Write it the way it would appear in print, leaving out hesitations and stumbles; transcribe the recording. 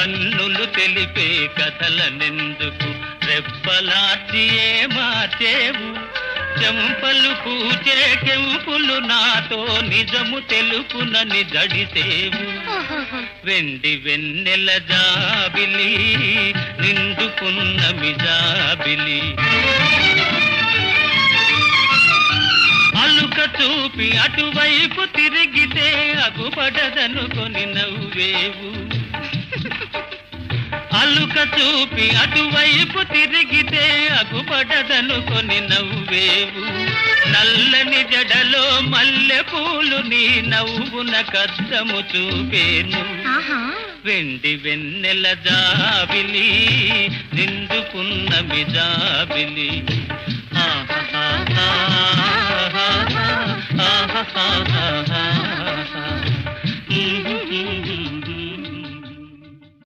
కన్నులు తెలిపే కథలనెందుకు రెప్పలార్చి మార్చేవు చెంపలు పూచే కెంపులు నాతో నిజము తెలుపునని జడిసేవు వెండి వెన్నెల జాబిలి నిండుకున్న మిజాబిలి అలుక చూపి అటువైపు తిరిగితే అగుపడదనుకొని నవ్వేవు అలుక చూపి అటువైపు తిరిగితే అగుపడదనుకొని నవ్వేవు నల్లని జడలో మల్లె పూలు నీ నవ్వున కద్దము చూపేను వెండి వెన్నెల జాబిలి నిండుకున్న మిజాబిలి ఆహా ఆహా ఆహా